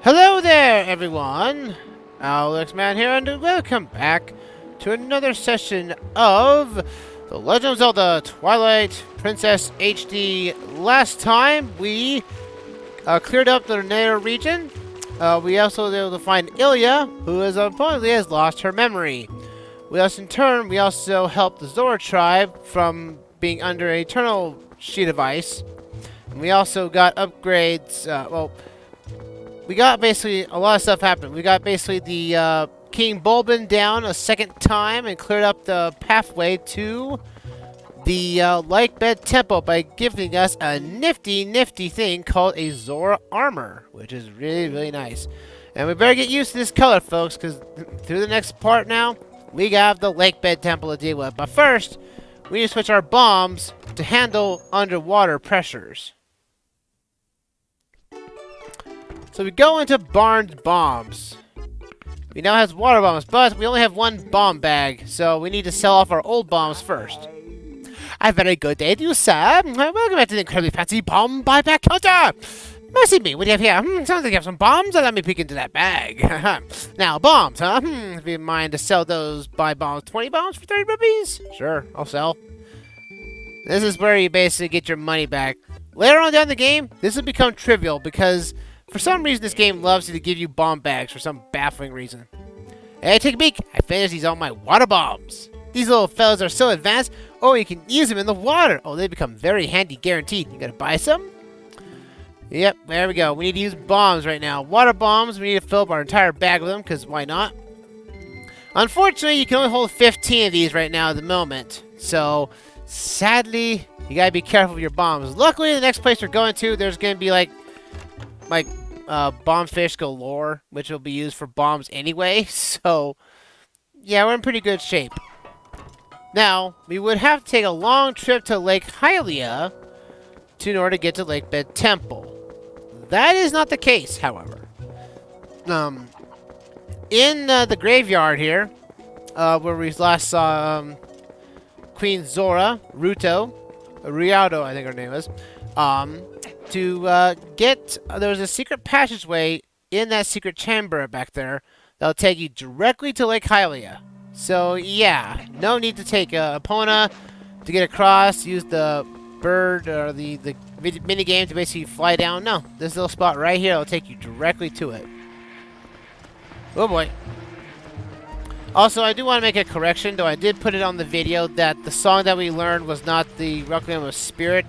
Hello there, everyone! Alexman here, and welcome back to another session of The Legend of Zelda Twilight Princess HD. Last time, we cleared up the Nether region. We also were able to find Ilya, who apparently has lost her memory. In turn, we also helped the Zora tribe from being under an eternal sheet of ice. And we also got upgrades, we got basically a lot of stuff happened. We got basically the King Bulbin down a second time and cleared up the pathway to the Lakebed Temple by giving us a nifty thing called a Zora Armor, which is really nice. And we better get used to this color, folks, because through the next part now, we have the Lakebed Temple to deal with. But first, we need to switch our bombs to handle underwater pressures. So we go into Barn's bombs. We now have water bombs, but we only have one bomb bag, so we need to sell off our old bombs first. A very good day to you, sir. Welcome back to the incredibly fancy bomb buyback counter. Mercy me, what do you have here? Sounds like you have some bombs. Let me peek into that bag. Now, bombs, huh? If you mind to sell those, buy bombs, 20 bombs for 30 rupees? Sure, I'll sell. This is where you basically get your money back. Later on down the game, this will become trivial because for some reason, this game loves to give you bomb bags for some baffling reason. Hey, take a peek. I finished these on my water bombs. These little fellas are so advanced. Oh, you can use them in the water. Oh, they become very handy, guaranteed. You gotta buy some? Yep, there we go. We need to use bombs right now. Water bombs, we need to fill up our entire bag with them, because why not? Unfortunately, you can only hold 15 of these right now at the moment. So, sadly, you gotta be careful with your bombs. Luckily, the next place we're going to, there's gonna be like bomb fish galore, which will be used for bombs anyway. So, yeah, we're in pretty good shape. Now, we would have to take a long trip to Lake Hylia in order to get to Lakebed Temple. That is not the case, however. In the graveyard here, where we last saw Queen Zora, Rialdo, I think her name is, there's a secret passageway in that secret chamber back there that'll take you directly to Lake Hylia. So yeah, no need to take a Epona to get across, use the bird or the mini game to basically fly down. No, this little spot right here will take you directly to it. Oh boy. Also, I do want to make a correction, though I did put it on the video that the song that we learned was not the Requiem of Spirit.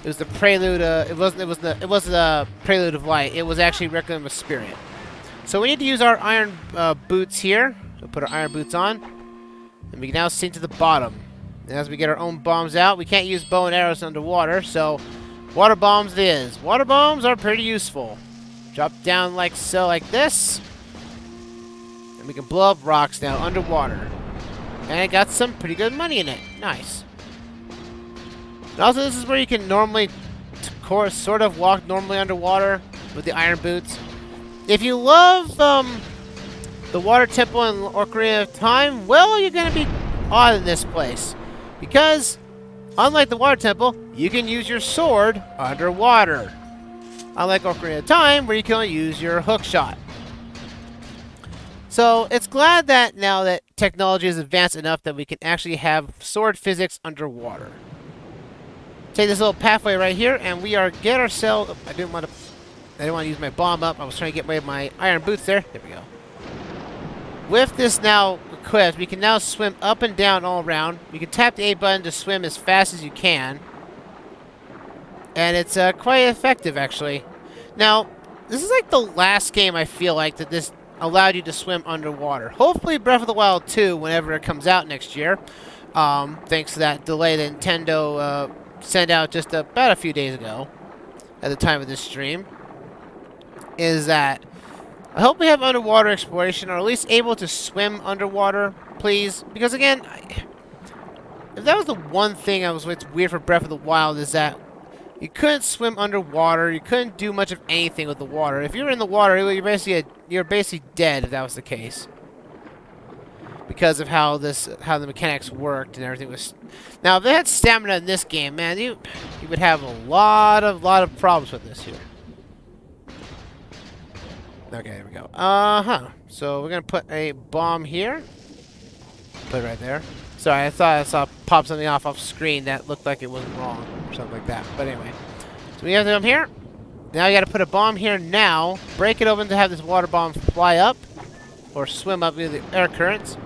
It was the Prelude. It wasn't the Prelude of Light. It was actually Requiem of Spirit. So we need to use our iron boots here. We'll put our iron boots on, and we can now sink to the bottom. And as we get our own bombs out, we can't use bow and arrows underwater, so water bombs it is. Water bombs are pretty useful. Drop down like so, like this, and we can blow up rocks now underwater. And it got some pretty good money in it. Nice. And also, this is where you can normally, sort of walk normally underwater with the iron boots. If you love the Water Temple in Ocarina of Time, well, you're going to be odd in this place. Because, unlike the Water Temple, you can use your sword underwater. Unlike Ocarina of Time, where you can only use your hook shot. So, it's glad that now that technology is advanced enough that we can actually have sword physics underwater. Take this little pathway right here, and we are get ourselves. I didn't want to use my bomb up. I was trying to get away with my iron boots there. There we go. With this now equipped, we can now swim up and down all around. You can tap the A button to swim as fast as you can, and it's quite effective actually. Now, this is like the last game I feel like that this allowed you to swim underwater. Hopefully, Breath of the Wild 2, whenever it comes out next year, thanks to that delay that Nintendo sent out just about a few days ago at the time of this stream, is that I hope we have underwater exploration, or at least able to swim underwater, please. Because again, if that was the one thing it's weird for Breath of the Wild, is that you couldn't swim underwater, you couldn't do much of anything with the water. If you were in the water, you're basically dead if that was the case. because of how the mechanics worked and everything was. Now, if they had stamina in this game, man, you would have a lot of problems with this here. Okay, there we go. So we're gonna put a bomb here. Put it right there. Sorry, I thought I saw pop something off screen that looked like it wasn't wrong or something like that. But anyway, so we have them here. Now you got to put a bomb here now. Break it open to have this water bomb fly up or swim up with the air currents.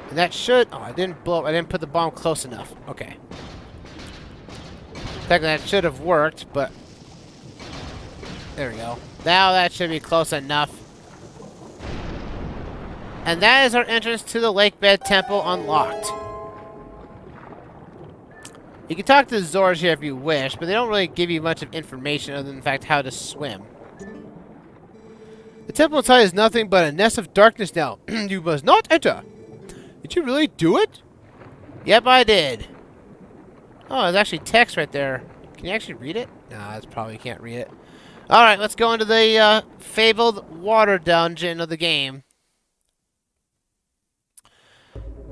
And that should. Oh, I didn't blow up. I didn't put the bomb close enough. Okay. Technically, that should have worked, but there we go. Now that should be close enough. And that is our entrance to the Lakebed Temple unlocked. You can talk to the Zoras here if you wish, but they don't really give you much of information other than the fact how to swim. The temple inside is nothing but a nest of darkness now. You must not enter. Did you really do it? Yep, I did. Oh, there's actually text right there. Can you actually read it? No, that's probably can't read it. Alright, let's go into the Fabled water dungeon of the game.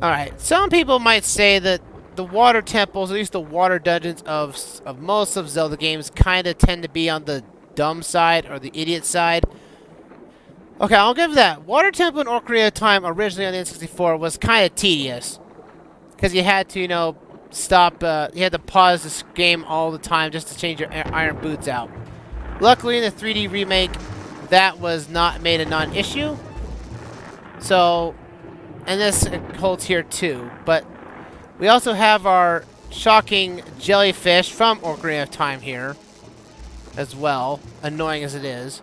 Alright, some people might say that the water temples, at least the water dungeons of most of Zelda games, kind of tend to be on the dumb side or the idiot side. Okay, I'll give that. Water Temple in Ocarina of Time, originally on the N64, was kind of tedious. Because you had to, you know, stop, you had to pause this game all the time just to change your iron boots out. Luckily, in the 3D remake, that was not made a non-issue. So, and this holds here too. But we also have our shocking jellyfish from Ocarina of Time here as well, annoying as it is.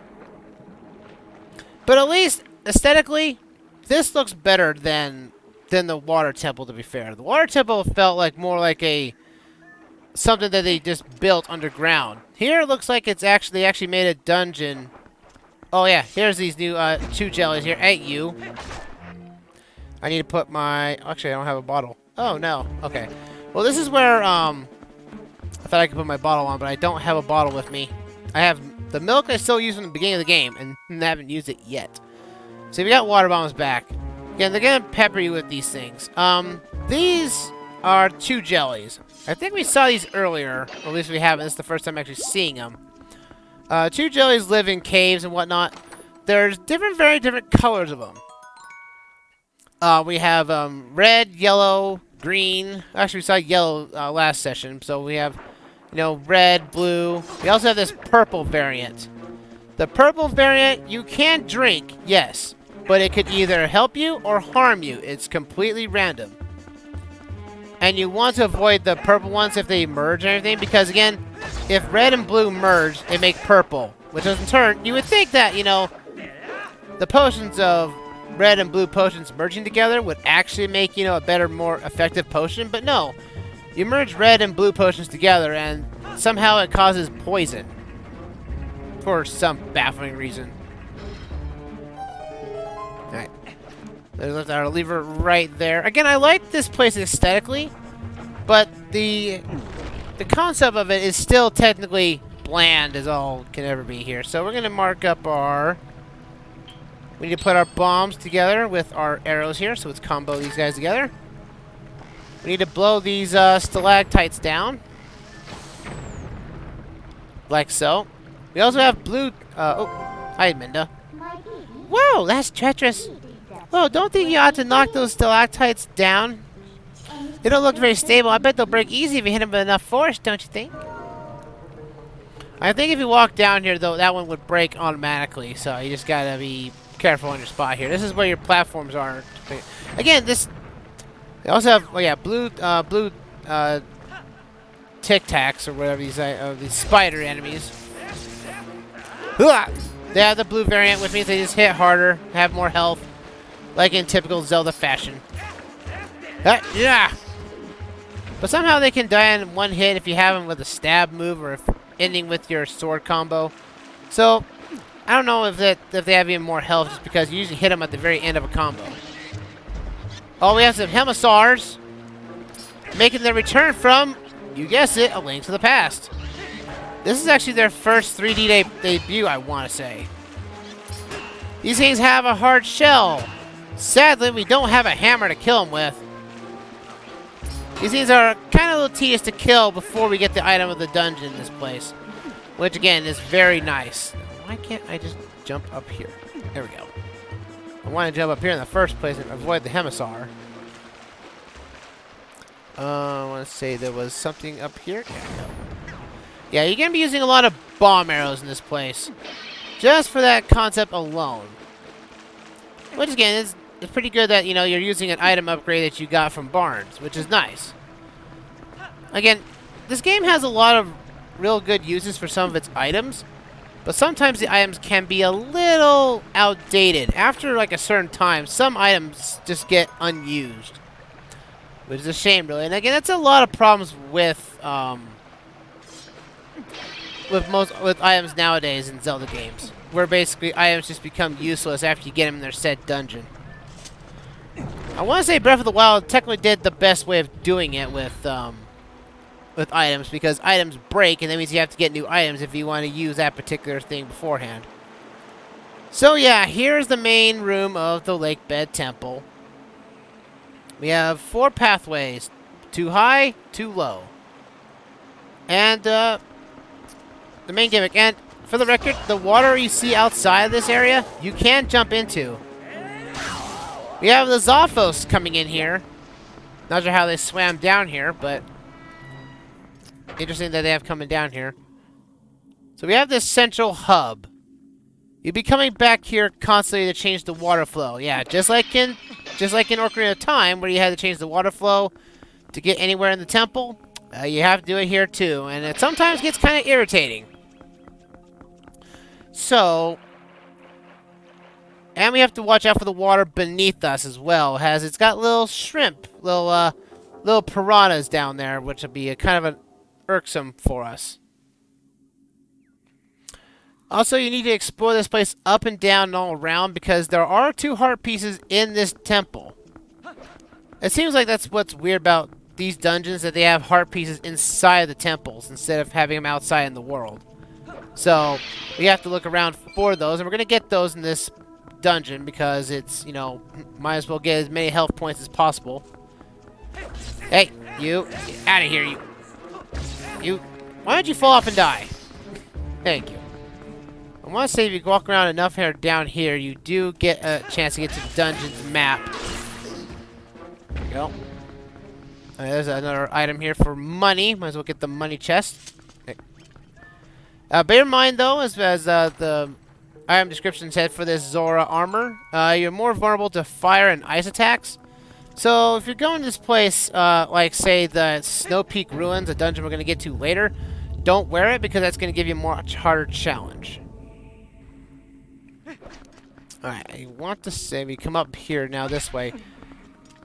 But at least, aesthetically, this looks better than the Water Temple, to be fair. The Water Temple felt like more like something that they just built underground. Here it looks like it's they actually made a dungeon. Oh yeah, here's these new 2 jellies here. Hey, you. I need to put my... Actually, I don't have a bottle. Oh, no. Okay. Well, this is where, I thought I could put my bottle on, but I don't have a bottle with me. I have the milk I still use in the beginning of the game, and haven't used it yet. So we got water bombs back. Again, they're gonna pepper you with these things. These are 2 jellies. I think we saw these earlier, or at least we haven't. This is the first time actually seeing them. 2 jellies live in caves and whatnot. There's very different colors of them. We have red, yellow, green. Actually, we saw yellow last session, so we have, you know, red, blue. We also have this purple variant. The purple variant you can drink, yes, but it could either help you or harm you. It's completely random. And you want to avoid the purple ones if they merge and everything, because again, if red and blue merge, they make purple, which in turn, you would think that, you know, the potions of red and blue potions merging together would actually make, you know, a better, more effective potion, but no. You merge red and blue potions together, and somehow it causes poison. For some baffling reason. Alright. There's our lever right there. Again, I like this place aesthetically, but the concept of it is still technically bland as all can ever be here. So we're going to mark up our... We need to put our bombs together with our arrows here, so let's combo these guys together. We need to blow these stalactites down. Like so. We also have blue... oh, hi, Minda. Whoa, that's treacherous. Whoa, don't think you ought to knock those stalactites down? They don't look very stable. I bet they'll break easy if you hit them with enough force, don't you think? I think if you walk down here, though, that one would break automatically. So you just gotta be careful on your spot here. This is where your platforms are. Again, this... They also have... Oh, yeah, blue Tic Tacs or whatever these spider enemies. They have the blue variant with me. They just hit harder, have more health, like in typical Zelda fashion. Yeah. But somehow they can die in one hit if you have them with a stab move or if ending with your sword combo. So I don't know if they have even more health just because you usually hit them at the very end of a combo. Oh, we have some Hemosaurs making their return from, you guessed it, A Link to the Past. This is actually their first 3D debut, I want to say. These things have a hard shell, Sadly, we don't have a hammer to kill him with. These things are kind of a little tedious to kill before we get the item of the dungeon in this place. Which, again, is very nice. Why can't I just jump up here? There we go. I want to jump up here in the first place and avoid the Hemosaur. I want to say there was something up here. There we go. Yeah, you're going to be using a lot of bomb arrows in this place. Just for that concept alone. Which, again, it's pretty good that, you know, you're using an item upgrade that you got from Barnes, which is nice. Again, this game has a lot of real good uses for some of its items, but sometimes the items can be a little outdated. After, like, a certain time, some items just get unused. Which is a shame, really. And, again, that's a lot of problems with items nowadays in Zelda games, where basically items just become useless after you get them in their said dungeon. I want to say Breath of the Wild technically did the best way of doing it with items, because items break, and that means you have to get new items if you want to use that particular thing beforehand. So yeah, here's the main room of the Lakebed Temple. We have 4 pathways, 2 high, 2 low. And the main gimmick, and for the record, the water you see outside of this area, you can jump into. We have the Zophos coming in here. Not sure how they swam down here, but interesting that they have coming down here. So we have this central hub. You'll be coming back here constantly to change the water flow. Yeah, just like in Ocarina of Time, where you had to change the water flow to get anywhere in the temple, you have to do it here too, and it sometimes gets kind of irritating. So, and we have to watch out for the water beneath us as well, as it's got little shrimp, little piranhas down there, which will be a kind of an irksome for us. Also, you need to explore this place up and down and all around, because there are 2 heart pieces in this temple. It seems like that's what's weird about these dungeons, that they have heart pieces inside the temples instead of having them outside in the world. So, we have to look around for those, and we're going to get those in this dungeon because it's, you know, might as well get as many health points as possible. Hey, you, get out of here, you. Why don't you fall off and die? Thank you. I want to say if you walk around enough here down here, you do get a chance to get to the dungeon's map. There we go. There's another item here for money. Might as well get the money chest. Okay. Bear in mind, though, as the item description said for this Zora Armor, you're more vulnerable to fire and ice attacks. So if you're going to this place, like, say, the Snow Peak Ruins, a dungeon we're going to get to later, don't wear it, because that's going to give you a much harder challenge. Alright, I want to say we come up here now this way.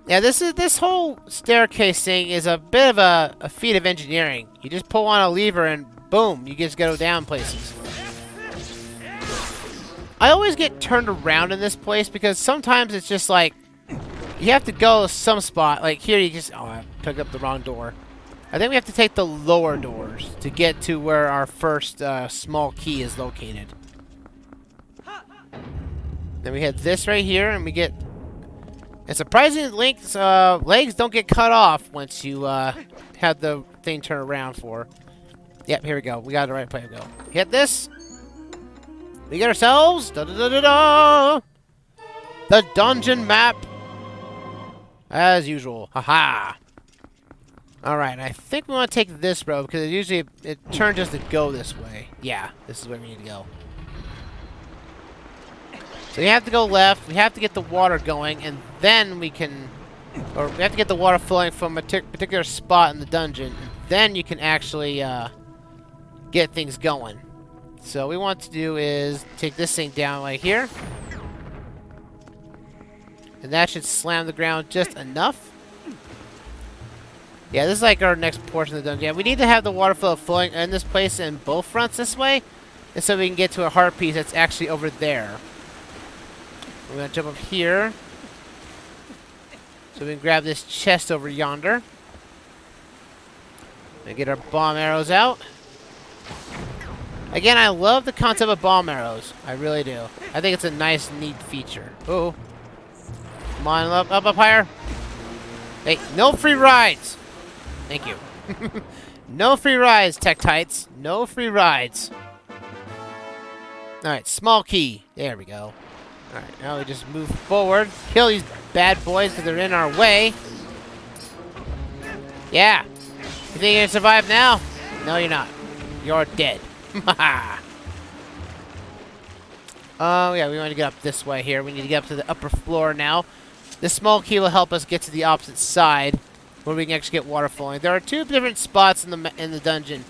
Yeah, this whole staircase thing is a bit of a feat of engineering. You just pull on a lever and boom, you just go down places. I always get turned around in this place because sometimes it's just like you have to go to some spot. Like here, you just I picked up the wrong door. I think we have to take the lower doors to get to where our first small key is located. Then we hit this right here, and we get... And surprisingly, Link's legs don't get cut off once you have the thing turn around for. Yep, here we go. We got the right place to go. Hit this. We get ourselves... Da-da-da-da-da! The dungeon map. As usual. Haha. Alright, I think we want to take this road, because it turns us to go this way. Yeah, this is where we need to go. So you have to go left, we have to get the water going, and then we can... Or we have to get the water flowing from a particular spot in the dungeon, and then you can actually get things going. So what we want to do is take this thing down right here. And that should slam the ground just enough. Yeah, this is like our next portion of the dungeon. Yeah, we need to have the water flow flowing in this place in both fronts this way, and so we can get to a heart piece that's actually over there. We're going to jump up here. So we can grab this chest over yonder. And get our bomb arrows out. Again, I love the concept of bomb arrows. I really do. I think it's a nice, neat feature. Oh. Come on, up higher. Hey, no free rides. Thank you. No free rides, Tektites. No free rides. Alright, small key. There we go. Alright, now we just move forward. Kill these bad boys because they're in our way. Yeah. You think you're going to survive now? No, you're not. You're dead. Oh, yeah, we want to get up this way here. We need to get up to the upper floor now. This small key will help us get to the opposite side where we can actually get water flowing. There are two different spots in the dungeon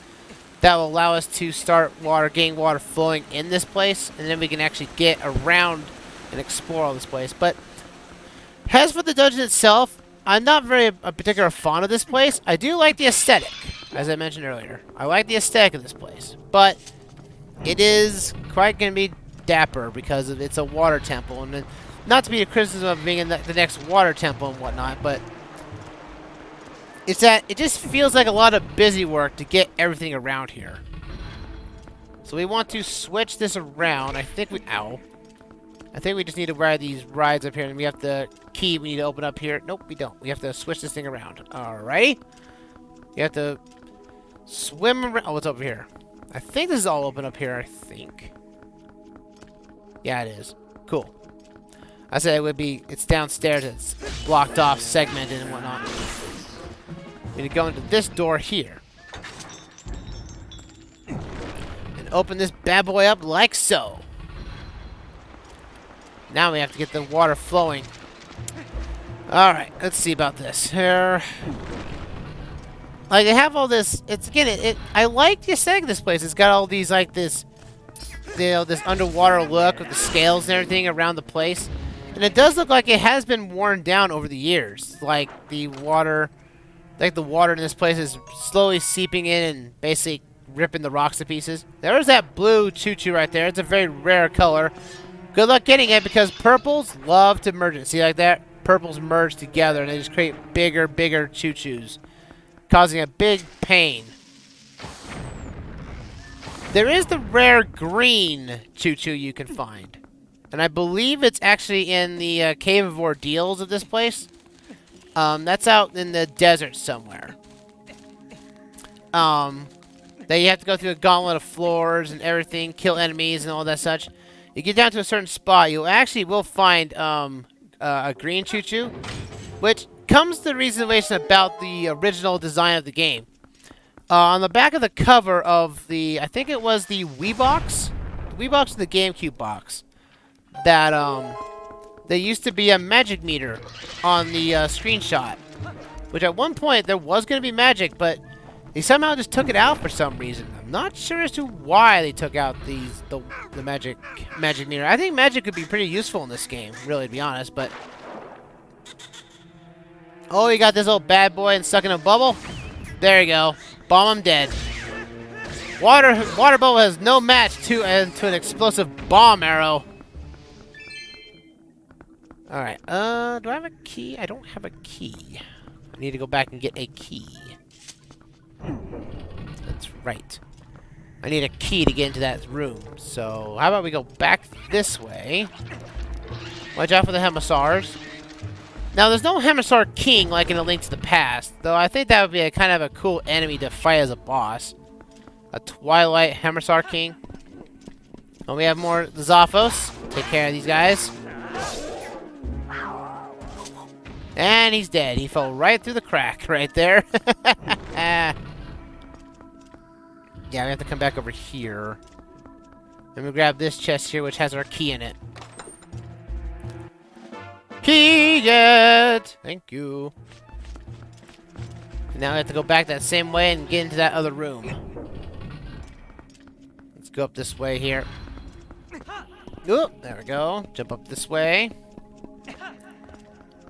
that will allow us to start getting water flowing in this place, and then we can actually get around and explore all this place. But as for the dungeon itself, I'm not very a particular fond of this place. I do like the aesthetic, as I mentioned earlier. I like the aesthetic of this place, but it is quite going to be dapper because it's a water temple, and then, not to be a criticism of being in the next water temple and whatnot, but it's that it just feels like a lot of busy work to get everything around here. So we want to switch this around. I think we just need to ride these rides up here, and we have the key we need to open up here. Nope, we don't. We have to switch this thing around. Alright. You have to swim around. Oh, what's over here? I think this is all open up here, I think. Yeah, it is. Cool. I said it would be, it's downstairs, it's blocked off, segmented, and whatnot. We need to go into this door here. And open this bad boy up like so. Now we have to get the water flowing. Alright, let's see about this. Here. Like, they have all this, it's, again, I like the aesthetic of this place. It's got all these, like, this, you know, this underwater look with the scales and everything around the place. And it does look like it has been worn down over the years. Like the water in this place is slowly seeping in and basically ripping the rocks to pieces. There's that blue choo-choo right there. It's a very rare color. Good luck getting it because purples love to merge it. See like that? Purples merge together and they just create bigger choo-choos, causing a big pain. There is the rare green choo-choo you can find. And I believe it's actually in the Cave of Ordeals of this place. That's out in the desert somewhere. That you have to go through a gauntlet of floors and everything, kill enemies and all that such. You get down to a certain spot, you actually will find a green choo-choo, which comes to the revelation about the original design of the game. On the back of the cover of the, I think it was the Wii box, the GameCube box, that there used to be a magic meter on the screenshot, which at one point there was going to be magic, but they somehow just took it out for some reason. I'm not sure as to why they took out the magic meter. I think magic could be pretty useful in this game, really, to be honest, but oh, you got this old bad boy and stuck in a bubble? There you go. Bomb him dead. Water bubble has no match to an explosive bomb arrow. Alright, do I have a key? I don't have a key. I need to go back and get a key. That's right. I need a key to get into that room. So, how about we go back this way? Watch out for the Hemosaurs. Now, there's no Hemosaur King like in A Link to the Past, though I think that would be a kind of a cool enemy to fight as a boss. A Twilight Hemosaur King. And we have more Zophos. Take care of these guys. And he's dead. He fell right through the crack right there. Yeah, we have to come back over here. And we grab this chest here, which has our key in it. Key get! Thank you. And now we have to go back that same way and get into that other room. Let's go up this way here. Oh, there we go. Jump up this way.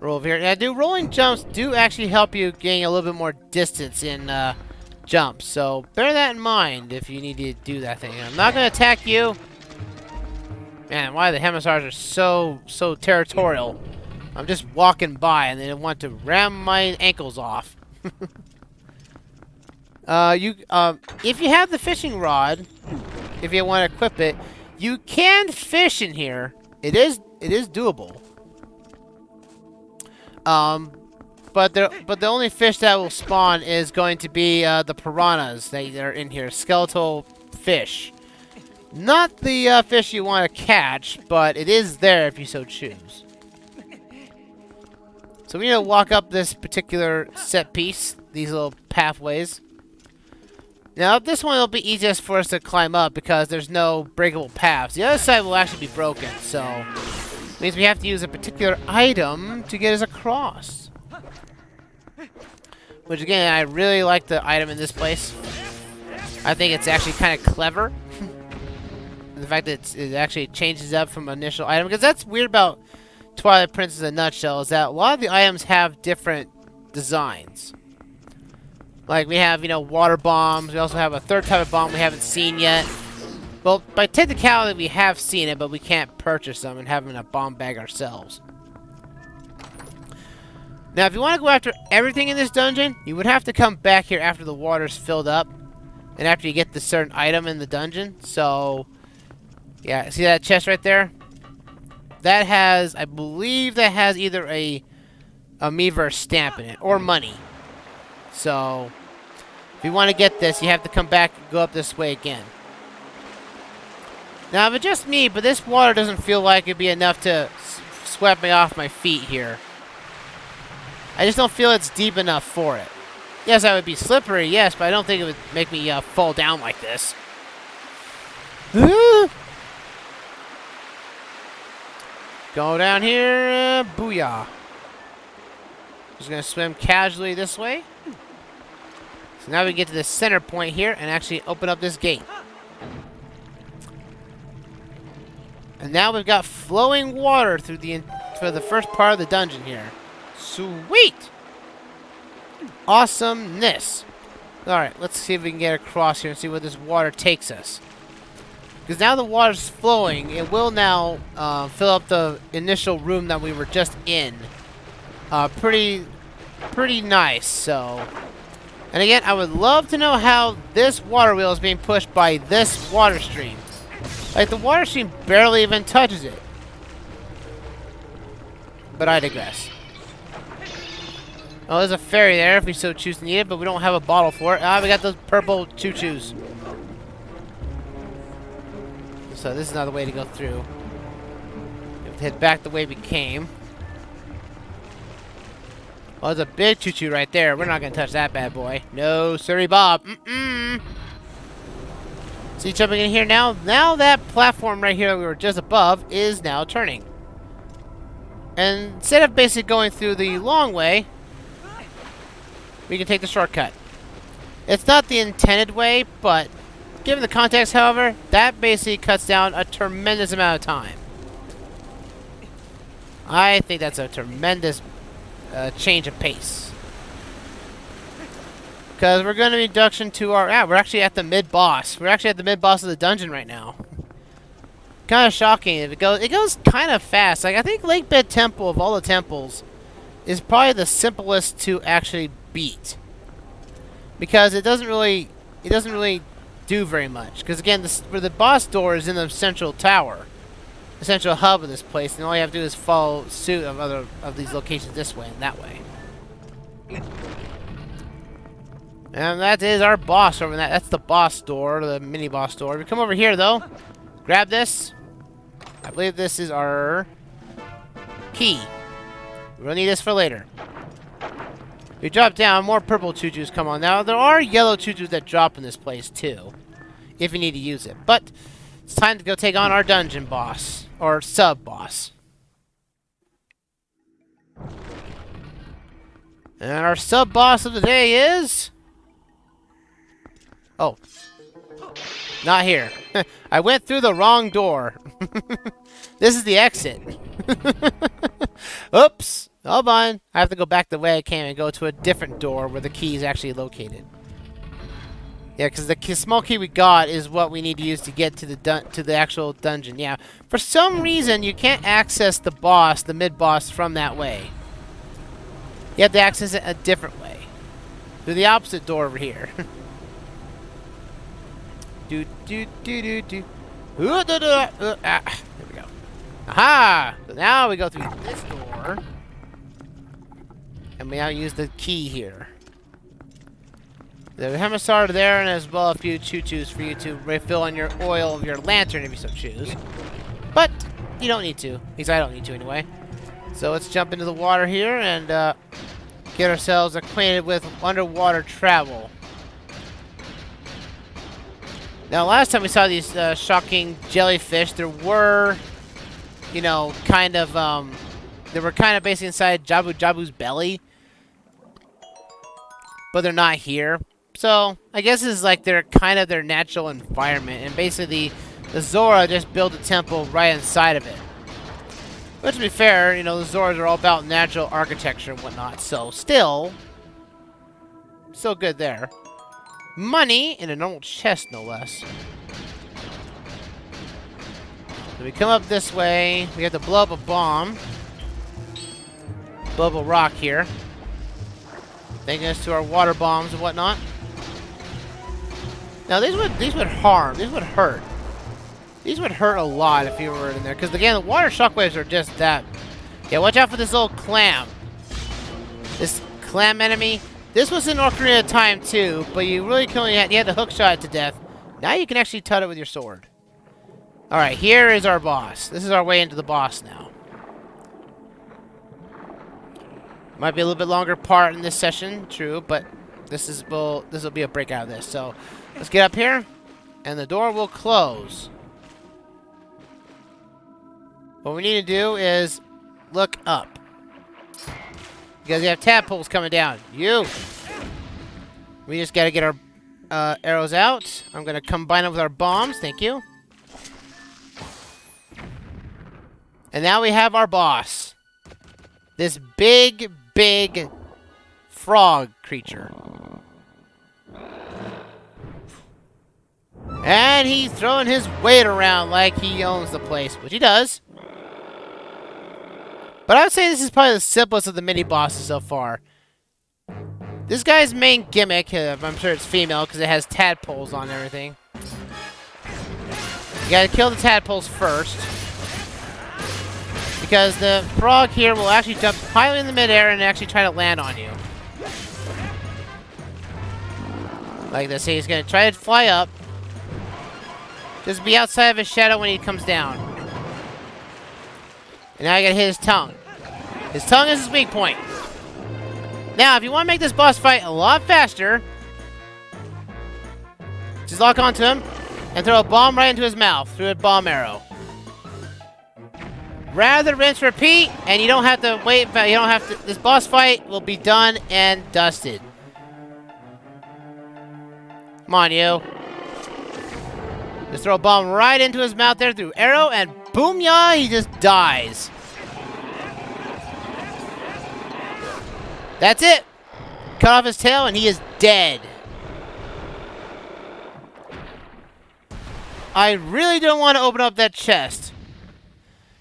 Roll over here. Now, rolling jumps do actually help you gain a little bit more distance in jumps. So bear that in mind if you need to do that thing. I'm not going to attack you. Man, why the Hemosaurs are so territorial. I'm just walking by and they want to ram my ankles off. If you have the fishing rod, if you want to equip it, you can fish in here. It is doable. But the only fish that will spawn is going to be the piranhas that are in here, skeletal fish. Not the fish you want to catch, but it is there if you so choose. So we need to walk up this particular set piece, these little pathways. Now this one will be easiest for us to climb up because there's no breakable paths. The other side will actually be broken, so it means we have to use a particular item to get us across. Which again, I really like the item in this place. I think it's actually kind of clever. The fact that it actually changes up from initial item, because that's weird about Twilight Princess in a nutshell, is that a lot of the items have different designs. Like we have, you know, water bombs. We also have a third type of bomb we haven't seen yet. Well, by technicality, we have seen it, but we can't purchase them and have them in a bomb bag ourselves. Now, if you want to go after everything in this dungeon, you would have to come back here after the water's filled up. And after you get the certain item in the dungeon. So, yeah, see that chest right there? That has, I believe that has either a Miiverse stamp in it, or money. So, if you want to get this, you have to come back and go up this way again. Now, if it's just me, but this water doesn't feel like it'd be enough to sweep me off my feet here. I just don't feel it's deep enough for it. Yes, I would be slippery, yes, but I don't think it would make me fall down like this. Go down here, booyah. Just gonna swim casually this way. So now we get to the center point here and actually open up this gate. And now we've got flowing water through for the first part of the dungeon here. Sweet! Awesomeness. Alright, let's see if we can get across here and see where this water takes us. Because now the water's flowing, it will now fill up the initial room that we were just in. Pretty nice, so. And again, I would love to know how this water wheel is being pushed by this water stream. Like, the water stream barely even touches it. But I digress. Oh, there's a fairy there if we so choose to need it, but we don't have a bottle for it. Ah, we got those purple choo-choos. So this is another way to go through. We have to head back the way we came. Oh, there's a big choo-choo right there. We're not going to touch that bad boy. No, sorry, Bob. See, jumping in here now? Now that platform right here that we were just above is now turning. And instead of basically going through the long way, we can take the shortcut. It's not the intended way, but given the context, however, that basically cuts down a tremendous amount of time. I think that's a tremendous change of pace. Because we're going to be induction to our... we're actually at the mid-boss. We're actually at the mid-boss of the dungeon right now. Kind of shocking. It goes kind of fast. Like, I think Lakebed Temple, of all the temples, is probably the simplest to actually beat. Because it doesn't really do very much. Because again, where the boss door is in the central tower. The central hub of this place. And all you have to do is follow suit of these locations this way and that way. And that is our boss over there. That's the boss door, the mini boss door. We come over here though. Grab this. I believe this is our key. We'll need this for later. We drop down, more purple choo-choos come on. Now, there are yellow choo-choos that drop in this place, too. If you need to use it. But, it's time to go take on our dungeon boss. Or sub-boss. And our sub-boss of the day is... Oh. Not here. I went through the wrong door. This is the exit. Oops. Hold on. I have to go back the way I came and go to a different door where the key is actually located. Yeah, because the small key we got is what we need to use to get to the actual dungeon. Yeah. For some reason, you can't access the boss, the mid-boss, from that way. You have to access it a different way. Through the opposite door over here. There we go. Aha! So now we go through this door. And we now use the key here. The Hemosaurs are there, and as well a few choo-choos for you to refill on your oil of your lantern if you so choose. But you don't need to. At least I don't need to anyway. So let's jump into the water here and get ourselves acquainted with underwater travel. Now, last time we saw these shocking jellyfish, there were, you know, kind of, they were kind of basically inside Jabu's belly. But they're not here. So, I guess this is like their kind of their natural environment. And basically, the Zora just built a temple right inside of it. But to be fair, you know, the Zoras are all about natural architecture and whatnot. So, still good there. Money in a normal chest, no less. So we come up this way. We have to blow up a bomb. Blow up a rock here. Taking us to our water bombs and whatnot. Now these would harm. These would hurt. These would hurt a lot if you were in there. Because again, the water shockwaves are just that. Yeah, watch out for this little clam. This clam enemy. This was in Ocarina of Time too, but you really can only you had to hook shot it to death. Now you can actually tut it with your sword. Alright, here is our boss. This is our way into the boss now. Might be a little bit longer part in this session, true, but this will be a break out of this. So let's get up here, and the door will close. What we need to do is look up. Because you have tadpoles coming down. We just gotta get our arrows out. I'm gonna combine them with our bombs. Thank you. And now we have our boss. This big frog creature. And he's throwing his weight around like he owns the place, which he does. But I would say this is probably the simplest of the mini-bosses so far. This guy's main gimmick, I'm sure it's female because it has tadpoles on everything. You gotta kill the tadpoles first. Because the frog here will actually jump highly in the midair and actually try to land on you. Like this. He's gonna try to fly up. Just be outside of his shadow when he comes down. And now I gotta hit his tongue. His tongue is his weak point. Now, if you want to make this boss fight a lot faster, just lock onto him and throw a bomb right into his mouth through a bomb arrow. Rather rinse, repeat, and you don't have to wait. You don't have to. This boss fight will be done and dusted. Come on, you. Just throw a bomb right into his mouth there through arrow, and boom, ya! He just dies. That's it. Cut off his tail, and he is dead. I really don't want to open up that chest.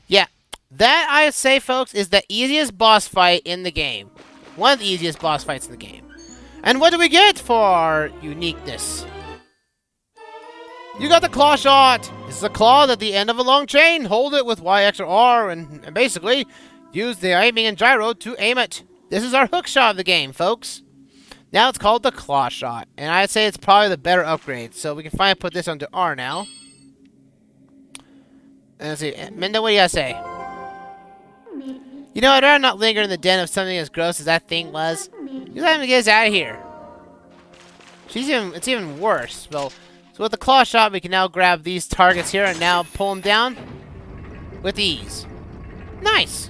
Yeah. That, I say, folks, is the easiest boss fight in the game. One of the easiest boss fights in the game. And what do we get for our uniqueness? You got the claw shot! This is a claw at the end of a long chain. Hold it with Y, X, or R, and basically use the aiming and gyro to aim it. This is our hook shot of the game, folks. Now it's called the claw shot. And I'd say it's probably the better upgrade. So we can finally put this onto R now. And let's see. Minda, what do you gotta say? You know, I'd rather not linger in the den of something as gross as that thing was. You let him get us out of here. It's even worse. So with the claw shot, we can now grab these targets here and now pull them down with ease. Nice.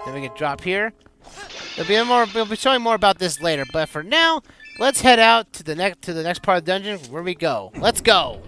Then we can drop here. We'll be showing more about this later, but for now, let's head out to the next part of the dungeon where we go. Let's go.